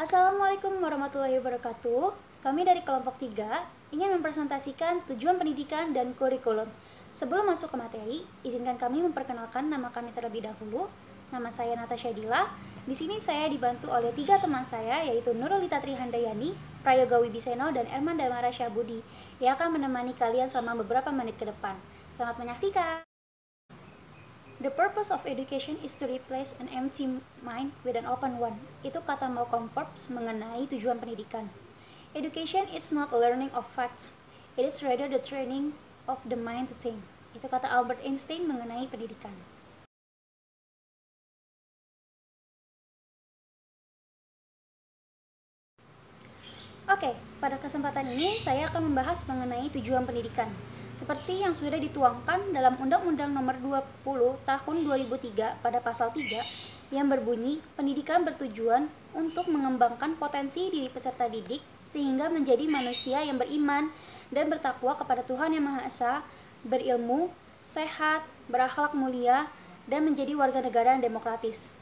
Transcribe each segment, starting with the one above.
Assalamualaikum warahmatullahi wabarakatuh. Kami dari kelompok 3 ingin mempresentasikan tujuan pendidikan dan kurikulum. Sebelum masuk ke materi, izinkan kami memperkenalkan nama kami terlebih dahulu. Nama saya Natasha Dila. Di sini saya dibantu oleh 3 teman saya, yaitu Nurulita Trihandayani, Prayoga Wibiseno, dan Erman Damara Syabudi, yang akan menemani kalian selama beberapa menit ke depan. Selamat menyaksikan! The purpose of education is to replace an empty mind with an open one. Itu kata Malcolm Forbes mengenai tujuan pendidikan. Education is not learning of facts. It is rather the training of the mind to think. Itu kata Albert Einstein mengenai pendidikan. Oke, pada kesempatan ini saya akan membahas mengenai tujuan pendidikan. Seperti yang sudah dituangkan dalam Undang-Undang Nomor 20 Tahun 2003 pada pasal 3 yang berbunyi, pendidikan bertujuan untuk mengembangkan potensi diri peserta didik sehingga menjadi manusia yang beriman dan bertakwa kepada Tuhan Yang Maha Esa, berilmu, sehat, berakhlak mulia, dan menjadi warga negara yang demokratis.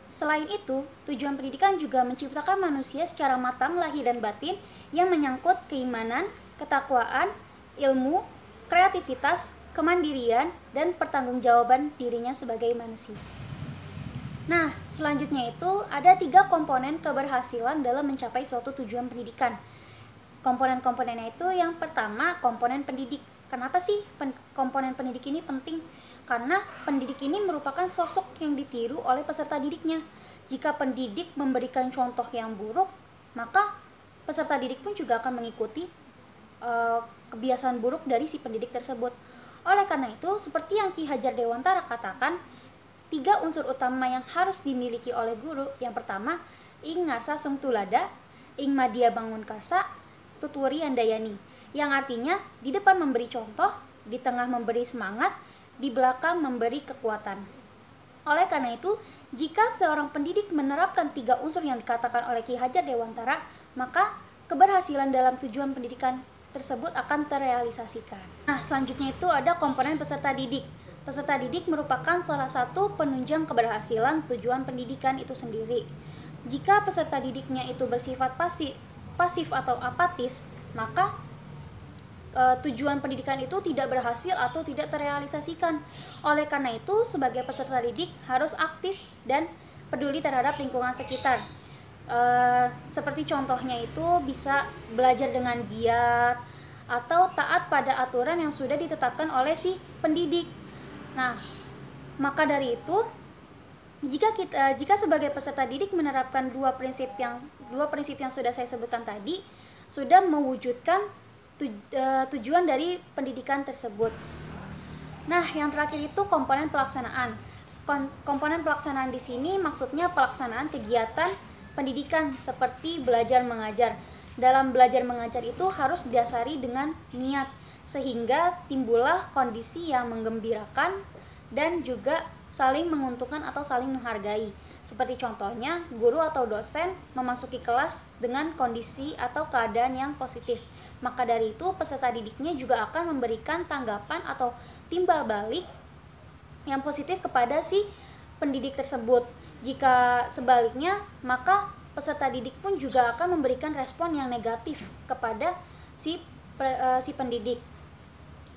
Selain itu, tujuan pendidikan juga menciptakan manusia secara matang lahir dan batin yang menyangkut keimanan, ketakwaan, ilmu, kreativitas, kemandirian, dan pertanggungjawaban dirinya sebagai manusia. Nah, selanjutnya itu ada 3 komponen keberhasilan dalam mencapai suatu tujuan pendidikan. Komponen-komponennya itu yang pertama, komponen pendidik. Kenapa sih komponen pendidik ini penting? Karena pendidik ini merupakan sosok yang ditiru oleh peserta didiknya. Jika pendidik memberikan contoh yang buruk, maka peserta didik pun juga akan mengikuti kebiasaan buruk dari si pendidik tersebut. Oleh karena itu, seperti yang Ki Hajar Dewantara katakan, 3 unsur utama yang harus dimiliki oleh guru. Yang pertama, ing ngarsa sung tulada, ing madya bangun karsa, tuturi handayani. Yang artinya, di depan memberi contoh, di tengah memberi semangat, di belakang memberi kekuatan. Oleh karena itu, jika seorang pendidik menerapkan 3 unsur yang dikatakan oleh Ki Hajar Dewantara, maka keberhasilan dalam tujuan pendidikan tersebut akan terrealisasikan. Nah, selanjutnya itu ada komponen peserta didik. Peserta didik merupakan salah satu penunjang keberhasilan tujuan pendidikan itu sendiri. Jika peserta didiknya itu bersifat pasif atau apatis, maka tujuan pendidikan itu tidak berhasil atau tidak terrealisasikan. Oleh karena itu, sebagai peserta didik harus aktif dan peduli terhadap lingkungan sekitar. Seperti contohnya itu bisa belajar dengan giat atau taat pada aturan yang sudah ditetapkan oleh si pendidik. Nah, maka dari itu, jika sebagai peserta didik menerapkan dua prinsip yang sudah saya sebutkan tadi, sudah mewujudkan tujuan dari pendidikan tersebut. Nah, yang terakhir itu komponen pelaksanaan. Komponen pelaksanaan di sini maksudnya pelaksanaan kegiatan pendidikan seperti belajar mengajar. Dalam belajar mengajar itu harus didasari dengan niat, sehingga timbullah kondisi yang menggembirakan dan juga saling menguntungkan atau saling menghargai. Seperti contohnya, guru atau dosen memasuki kelas dengan kondisi atau keadaan yang positif. Maka dari itu, peserta didiknya juga akan memberikan tanggapan atau timbal balik yang positif kepada si pendidik tersebut. Jika sebaliknya, maka peserta didik pun juga akan memberikan respon yang negatif kepada si pendidik.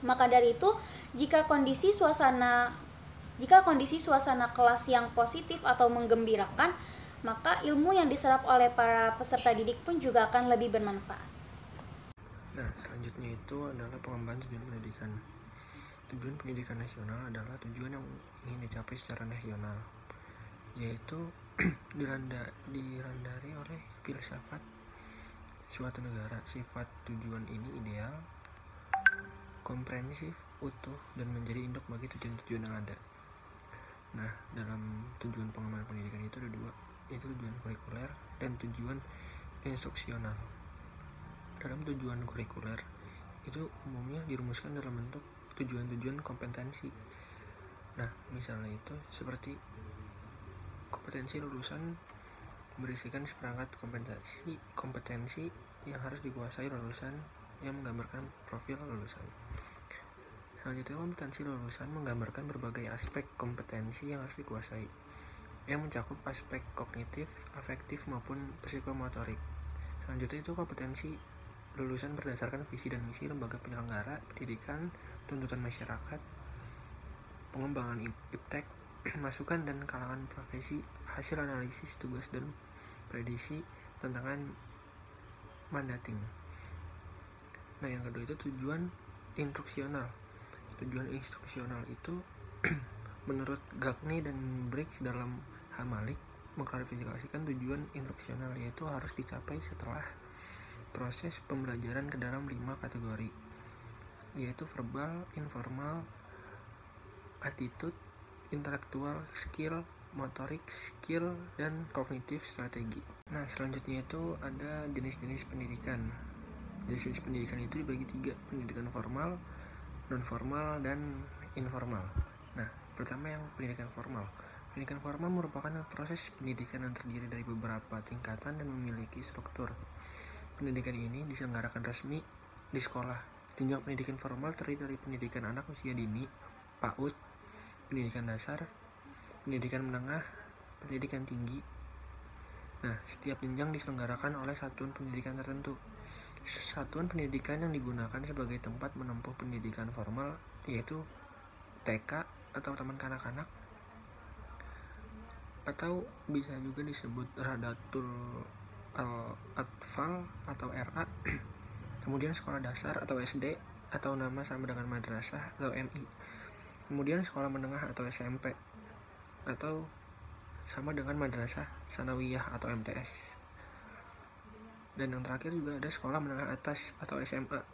Maka dari itu, jika kondisi suasana kelas yang positif atau menggembirakan, maka ilmu yang diserap oleh para peserta didik pun juga akan lebih bermanfaat. Nah, selanjutnya itu adalah pengembangan tujuan pendidikan. Tujuan pendidikan nasional adalah tujuan yang ingin dicapai secara nasional, yaitu dilandari oleh filsafat suatu negara. Sifat tujuan ini ideal, komprehensif, utuh, dan menjadi induk bagi tujuan-tujuan yang ada. Nah, dalam tujuan pengembangan pendidikan itu ada 2, yaitu tujuan kurikuler dan tujuan instruksional. Dalam tujuan kurikuler itu umumnya dirumuskan dalam bentuk tujuan-tujuan kompetensi. Nah, misalnya itu seperti kompetensi lulusan berisikan seperangkat kompetensi yang harus dikuasai lulusan yang menggambarkan profil lulusan. Selanjutnya, kompetensi lulusan menggambarkan berbagai aspek kompetensi yang harus dikuasai. yang mencakup aspek kognitif, afektif maupun psikomotorik. Selanjutnya itu kompetensi lulusan berdasarkan visi dan misi lembaga penyelenggara pendidikan, tuntutan masyarakat, pengembangan iptek, masukan dan kalangan profesi, hasil analisis tugas dan prediksi, tantangan mandating. Nah, yang kedua itu tujuan instruksional. Tujuan instruksional itu menurut Gagne dan Briggs dalam Hamalik mengklarifikasikan tujuan instruksional, yaitu harus dicapai setelah proses pembelajaran ke dalam 5 kategori, yaitu verbal, informal, attitude, intelektual, skill, motorik, skill, dan kognitif strategi. Nah, selanjutnya itu ada jenis-jenis pendidikan. Jenis-jenis pendidikan itu dibagi 3, pendidikan formal, non-formal, dan informal. Nah, pertama yang pendidikan formal. Pendidikan formal merupakan proses pendidikan yang terdiri dari beberapa tingkatan dan memiliki struktur. Pendidikan ini diselenggarakan resmi di sekolah. Jenjang pendidikan formal terdiri dari pendidikan anak usia dini, PAUD, pendidikan dasar, pendidikan menengah, pendidikan tinggi. Nah, setiap jenjang diselenggarakan oleh satuan pendidikan tertentu. Satuan pendidikan yang digunakan sebagai tempat menempuh pendidikan formal yaitu TK atau taman kanak-kanak, atau bisa juga disebut Radatul Al-Atfal atau RA. Kemudian sekolah dasar atau SD atau nama sama dengan madrasah atau MI. Kemudian sekolah menengah atau SMP atau sama dengan madrasah sanawiyah atau MTS. Dan yang terakhir juga ada sekolah menengah atas atau SMA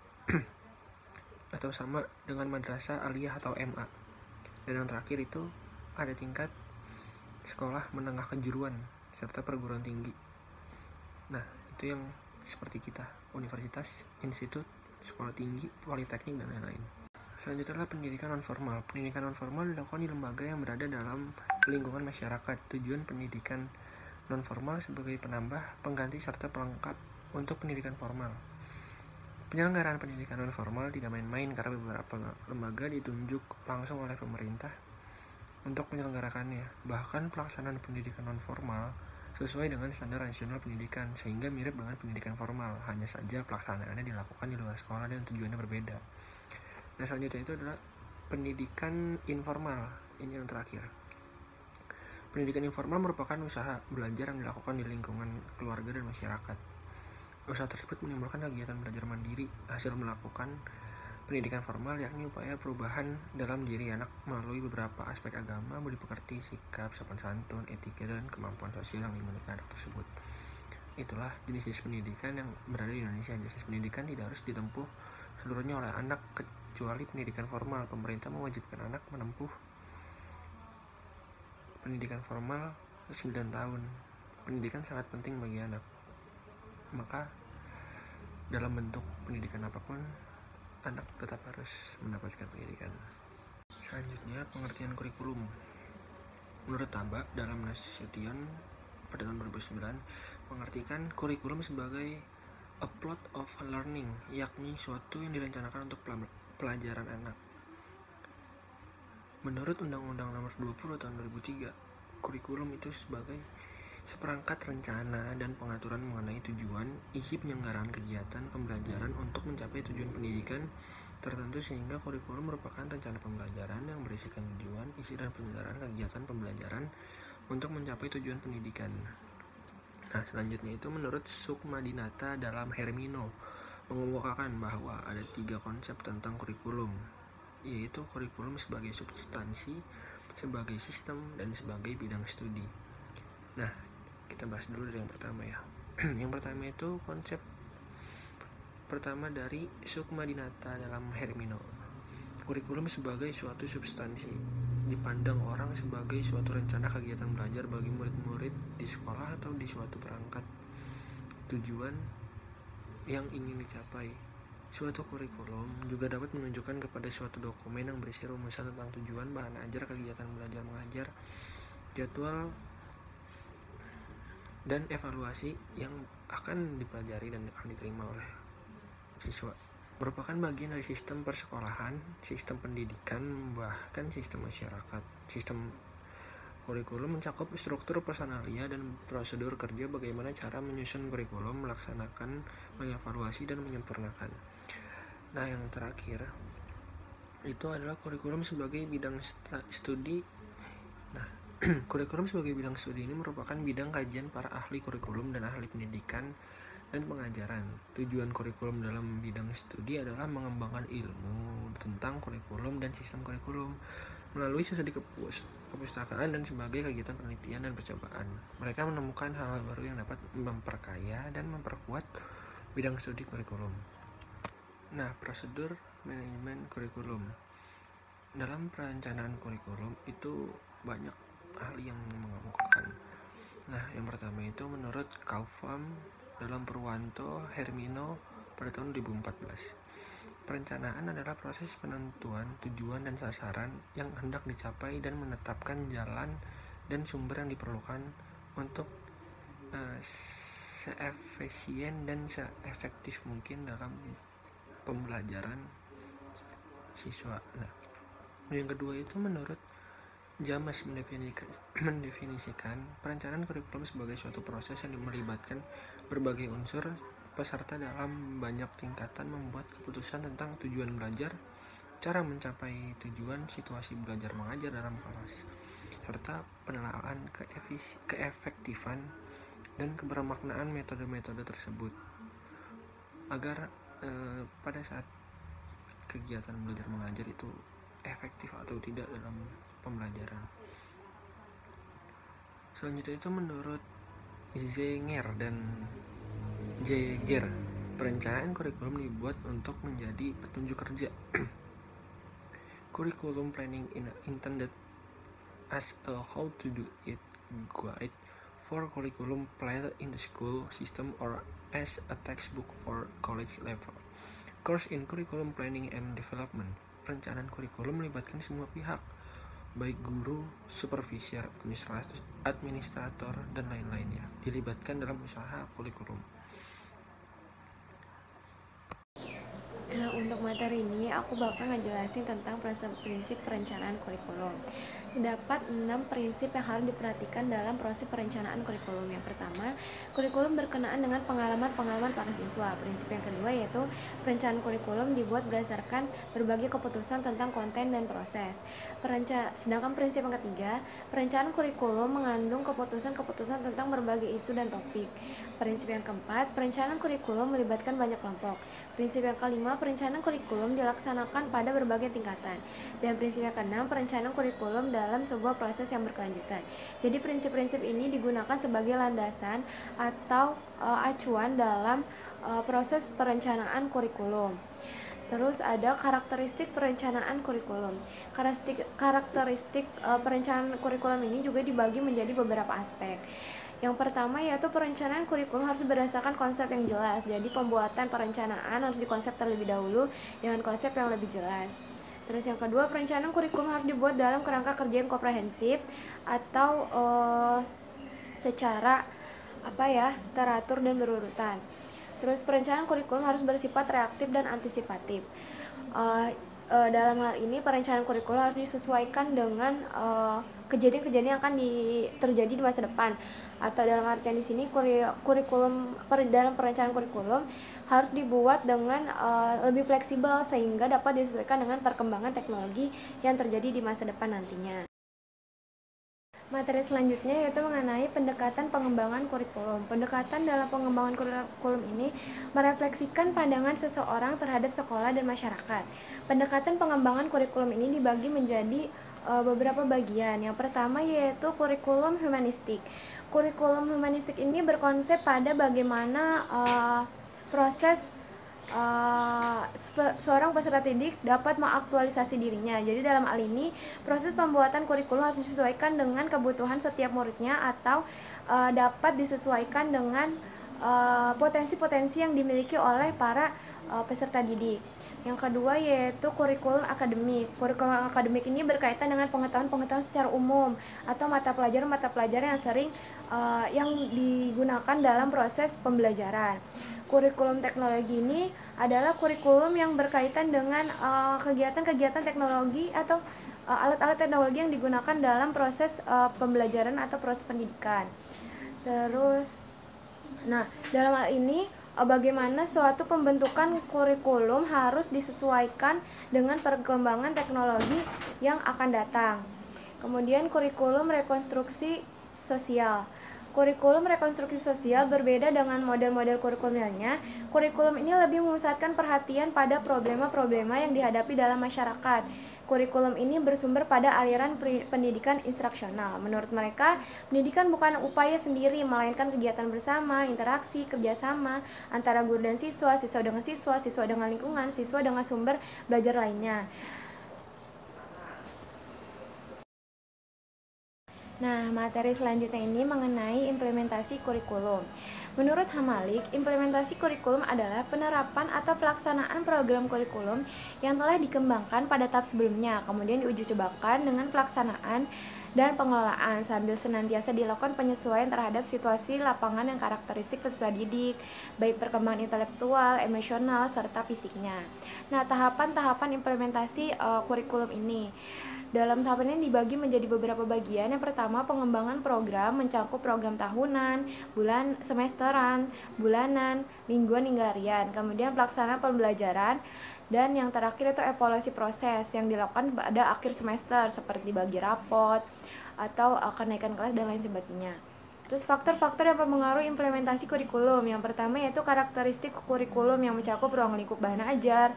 atau sama dengan madrasah aliyah atau MA. Dan yang terakhir itu ada tingkat sekolah menengah kejuruan serta perguruan tinggi. Nah, itu yang seperti kita, universitas, institut, sekolah tinggi, politeknik, dan lain-lain. Selanjutnya adalah pendidikan non-formal. Pendidikan non-formal dilakukan di lembaga yang berada dalam lingkungan masyarakat. Tujuan pendidikan non-formal sebagai penambah, pengganti, serta pelengkap untuk pendidikan formal. Penyelenggaraan pendidikan non-formal tidak main-main karena beberapa lembaga ditunjuk langsung oleh pemerintah untuk menyelenggarakannya. Bahkan pelaksanaan pendidikan non-formal sesuai dengan standar nasional pendidikan, sehingga mirip dengan pendidikan formal. Hanya saja pelaksanaannya dilakukan di luar sekolah dan tujuannya berbeda. Nah, selanjutnya itu adalah pendidikan informal. Ini yang terakhir. Pendidikan informal merupakan usaha belajar yang dilakukan di lingkungan keluarga dan masyarakat. Usaha tersebut menimbulkan kegiatan belajar mandiri hasil melakukan pendidikan formal, yakni upaya perubahan dalam diri anak melalui beberapa aspek agama, budi pekerti, sikap, sopan santun, etika, dan kemampuan sosial yang dimiliki anak tersebut. Itulah jenis-jenis pendidikan yang berada di Indonesia. Jenis pendidikan tidak harus ditempuh seluruhnya oleh anak, kecuali pendidikan formal. Pemerintah mewajibkan anak menempuh pendidikan formal 9 tahun. Pendidikan sangat penting bagi anak. Maka dalam bentuk pendidikan apapun, anak tetap harus mendapatkan pendidikan. Selanjutnya, pengertian kurikulum. Menurut Taba dalam Nasution pada tahun 2009, mengartikan kurikulum sebagai a plot of learning, yakni suatu yang direncanakan untuk pelajaran anak. Menurut Undang-Undang Nomor 20 tahun 2003, kurikulum itu sebagai seperangkat rencana dan pengaturan mengenai tujuan, isi penyelenggaraan kegiatan pembelajaran untuk mencapai tujuan pendidikan tertentu, sehingga kurikulum merupakan rencana pembelajaran yang berisikan tujuan, isi, dan penyelenggaraan kegiatan pembelajaran untuk mencapai tujuan pendidikan. Nah, selanjutnya itu menurut Sukmadinata dalam Hermino mengemukakan bahwa ada 3 konsep tentang kurikulum, yaitu kurikulum sebagai substansi, sebagai sistem, dan sebagai bidang studi. Nah, kita bahas dulu dari yang pertama ya. Yang pertama itu konsep pertama dari Sukmadinata dalam Hermino. Kurikulum sebagai suatu substansi dipandang orang sebagai suatu rencana kegiatan belajar bagi murid-murid di sekolah atau di suatu perangkat tujuan yang ingin dicapai. Suatu kurikulum juga dapat menunjukkan kepada suatu dokumen yang berisi rumusan tentang tujuan, bahan ajar, kegiatan belajar mengajar, jadwal, dan evaluasi yang akan dipelajari dan akan diterima oleh siswa. Merupakan bagian dari sistem persekolahan, sistem pendidikan, bahkan sistem masyarakat. Sistem kurikulum mencakup struktur personalia dan prosedur kerja, bagaimana cara menyusun kurikulum, melaksanakan, mengevaluasi, dan menyempurnakan. Nah, yang terakhir itu adalah kurikulum sebagai bidang studi. Nah, kurikulum sebagai bidang studi ini merupakan bidang kajian para ahli kurikulum dan ahli pendidikan dan pengajaran. Tujuan kurikulum dalam bidang studi adalah mengembangkan ilmu tentang kurikulum dan sistem kurikulum melalui studi kepustakaan dan sebagai kegiatan penelitian dan percobaan. Mereka menemukan hal-hal baru yang dapat memperkaya dan memperkuat bidang studi kurikulum. Nah, prosedur manajemen kurikulum. Dalam perencanaan kurikulum itu banyak ahli yang mengemukakan. Nah, yang pertama itu menurut Kaufman dalam Purwanto Hermino pada tahun 2014. Perencanaan adalah proses penentuan tujuan dan sasaran yang hendak dicapai dan menetapkan jalan dan sumber yang diperlukan untuk seefisien dan seefektif mungkin dalam pembelajaran siswa. Nah, yang kedua itu menurut James mendefinisikan perencanaan kurikulum sebagai suatu proses yang melibatkan berbagai unsur peserta dalam banyak tingkatan, membuat keputusan tentang tujuan belajar, cara mencapai tujuan, situasi belajar mengajar dalam kelas, serta penilaian keefektifan dan kebermaknaan metode-metode tersebut agar pada saat kegiatan belajar mengajar itu efektif atau tidak dalam pembelajaran. Selanjutnya itu menurut Zenger dan Jaeger, perencanaan kurikulum dibuat untuk menjadi petunjuk kerja. Curriculum planning intended as a how to do it guide for curriculum planned in the school system or as a textbook for college level. Course in curriculum planning and development. Perencanaan kurikulum melibatkan semua pihak, baik guru, supervisor, administrator, dan lain-lainnya, dilibatkan dalam usaha kurikulum. Untuk materi ini aku bakal ngejelasin tentang prinsip perencanaan kurikulum. Terdapat 6 prinsip yang harus diperhatikan dalam proses perencanaan kurikulum. Yang pertama, kurikulum berkenaan dengan pengalaman para siswa. Prinsip yang kedua yaitu perencanaan kurikulum dibuat berdasarkan berbagai keputusan tentang konten dan proses. Sedangkan prinsip yang ketiga, perencanaan kurikulum mengandung keputusan-keputusan tentang berbagai isu dan topik. Prinsip yang keempat, perencanaan kurikulum melibatkan banyak kelompok. Prinsip yang kelima, perencanaan kurikulum dilaksanakan pada berbagai tingkatan. Dan prinsip yang keenam, perencanaan kurikulum dalam sebuah proses yang berkelanjutan. Jadi prinsip-prinsip ini digunakan sebagai landasan atau acuan dalam proses perencanaan kurikulum. Terus ada karakteristik perencanaan kurikulum. Karakteristik perencanaan kurikulum ini juga dibagi menjadi beberapa aspek. Yang pertama yaitu perencanaan kurikulum harus berdasarkan konsep yang jelas. Jadi pembuatan perencanaan harus dikonsep terlebih dahulu dengan konsep yang lebih jelas. Terus yang kedua, perencanaan kurikulum harus dibuat dalam kerangka kerja yang komprehensif atau secara teratur dan berurutan. Terus perencanaan kurikulum harus bersifat reaktif dan antisipatif. Dalam hal ini perencanaan kurikulum harus disesuaikan dengan kejadian-kejadian yang akan terjadi di masa depan. Atau dalam artian di sini dalam perencanaan kurikulum harus dibuat dengan lebih fleksibel sehingga dapat disesuaikan dengan perkembangan teknologi yang terjadi di masa depan nantinya. Materi selanjutnya yaitu mengenai pendekatan pengembangan kurikulum. Pendekatan dalam pengembangan kurikulum ini merefleksikan pandangan seseorang terhadap sekolah dan masyarakat. Pendekatan pengembangan kurikulum ini dibagi menjadi beberapa bagian. Yang pertama yaitu kurikulum humanistik. Kurikulum humanistik ini berkonsep pada bagaimana proses seorang peserta didik dapat mengaktualisasi dirinya. Jadi dalam hal ini proses pembuatan kurikulum harus disesuaikan dengan kebutuhan setiap muridnya atau dapat disesuaikan dengan potensi-potensi yang dimiliki oleh para peserta didik. Yang kedua yaitu kurikulum akademik. Kurikulum akademik ini berkaitan dengan pengetahuan-pengetahuan secara umum atau mata pelajaran yang sering yang digunakan dalam proses pembelajaran. Kurikulum teknologi ini adalah kurikulum yang berkaitan dengan kegiatan-kegiatan teknologi atau alat-alat teknologi yang digunakan dalam proses pembelajaran atau proses pendidikan. Terus, nah dalam hal ini bagaimana suatu pembentukan kurikulum harus disesuaikan dengan perkembangan teknologi yang akan datang. Kemudian kurikulum rekonstruksi sosial. Kurikulum rekonstruksi sosial berbeda dengan model-model kurikulum lainnya. Kurikulum ini lebih memusatkan perhatian pada problema-problema yang dihadapi dalam masyarakat. Kurikulum ini bersumber pada aliran pendidikan instruksional. Menurut mereka, pendidikan bukan upaya sendiri, melainkan kegiatan bersama, interaksi, kerjasama antara guru dan siswa, siswa dengan lingkungan, siswa dengan sumber belajar lainnya. Nah, materi selanjutnya ini mengenai implementasi kurikulum. Menurut Hamalik, implementasi kurikulum adalah penerapan atau pelaksanaan program kurikulum yang telah dikembangkan pada tahap sebelumnya, kemudian diuji cobakan dengan pelaksanaan dan pengelolaan sambil senantiasa dilakukan penyesuaian terhadap situasi lapangan dan karakteristik peserta didik, baik perkembangan intelektual, emosional, serta fisiknya. Nah, tahapan-tahapan implementasi kurikulum ini. Dalam tahapan ini dibagi menjadi beberapa bagian. Yang pertama, pengembangan program mencakup program tahunan, semesteran, bulanan, mingguan hingga harian. Kemudian pelaksanaan pembelajaran, dan yang terakhir itu evaluasi proses yang dilakukan pada akhir semester seperti bagi rapot atau kenaikan kelas dan lain sebagainya. Terus faktor-faktor yang mempengaruhi implementasi kurikulum. Yang pertama yaitu karakteristik kurikulum yang mencakup ruang lingkup bahan ajar,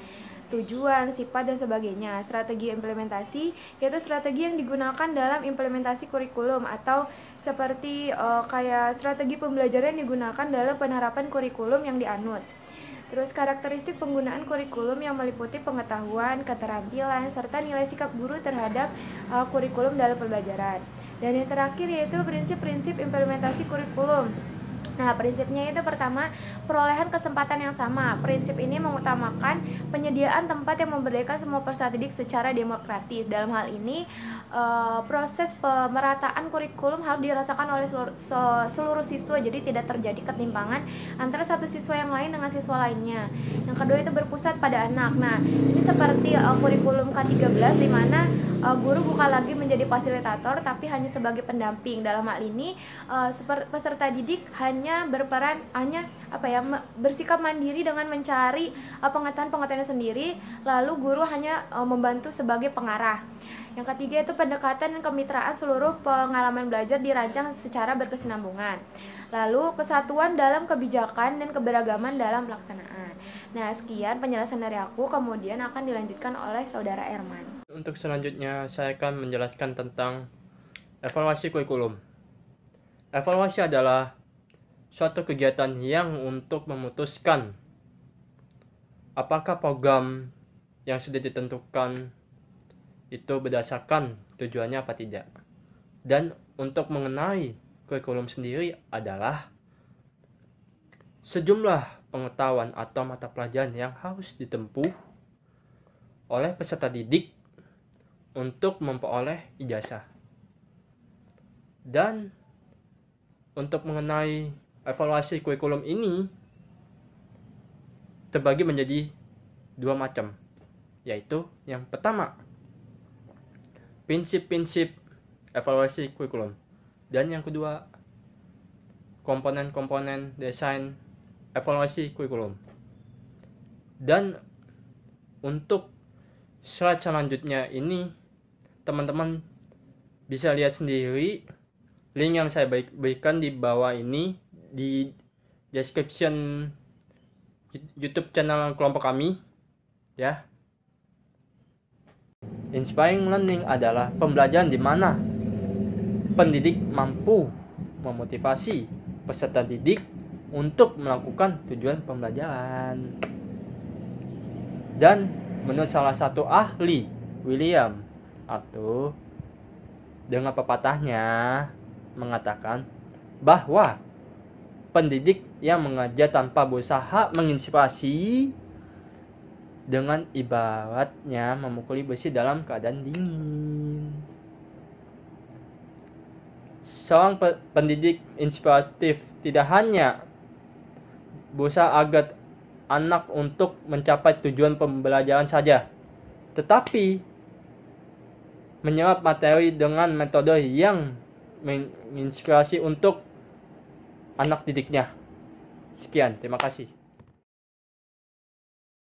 tujuan, sifat, dan sebagainya. Strategi implementasi yaitu strategi yang digunakan dalam implementasi kurikulum atau seperti kayak strategi pembelajaran yang digunakan dalam penerapan kurikulum yang dianut. Terus karakteristik penggunaan kurikulum yang meliputi pengetahuan, keterampilan, serta nilai sikap guru terhadap kurikulum dalam pembelajaran. Dan yang terakhir yaitu prinsip-prinsip implementasi kurikulum. Nah, prinsipnya itu pertama, perolehan kesempatan yang sama. Prinsip ini mengutamakan penyediaan tempat yang memberdayakan semua peserta didik secara demokratis. Dalam hal ini, proses pemerataan kurikulum harus dirasakan oleh seluruh siswa, jadi tidak terjadi ketimpangan antara satu siswa yang lain dengan siswa lainnya. Yang kedua itu berpusat pada anak. Nah, ini seperti kurikulum K13 di mana guru bukan lagi menjadi fasilitator tapi hanya sebagai pendamping. Dalam hal ini peserta didik hanya bersikap mandiri dengan mencari pengetahuan-pengetahuannya sendiri, lalu guru hanya membantu sebagai pengarah. Yang ketiga itu pendekatan dan kemitraan seluruh pengalaman belajar dirancang secara berkesinambungan. Lalu kesatuan dalam kebijakan dan keberagaman dalam pelaksanaan. Nah, sekian penjelasan dari aku, kemudian akan dilanjutkan oleh Saudara Erman. Untuk selanjutnya saya akan menjelaskan tentang evaluasi kurikulum. Evaluasi adalah suatu kegiatan yang untuk memutuskan apakah program yang sudah ditentukan itu berdasarkan tujuannya apa tidak. Dan untuk mengenai kurikulum sendiri adalah sejumlah pengetahuan atau mata pelajaran yang harus ditempuh oleh peserta didik untuk memperoleh ijazah. Dan untuk mengenai evaluasi kurikulum ini terbagi menjadi dua macam, yaitu yang pertama prinsip-prinsip evaluasi kurikulum, dan yang kedua komponen-komponen desain evaluasi kurikulum. Dan untuk slide selanjutnya ini teman-teman bisa lihat sendiri link yang saya berikan di bawah ini di description YouTube channel kelompok kami ya. Inspiring learning adalah pembelajaran di mana pendidik mampu memotivasi peserta didik untuk melakukan tujuan pembelajaran. Dan menurut salah satu ahli, William, atau dengan pepatahnya mengatakan bahwa pendidik yang mengajar tanpa berusaha menginspirasi dengan ibaratnya memukuli besi dalam keadaan dingin. Seorang pendidik inspiratif tidak hanya berusaha agar anak untuk mencapai tujuan pembelajaran saja, tetapi menyerap materi dengan metode yang menginspirasi untuk anak didiknya. Sekian, terima kasih.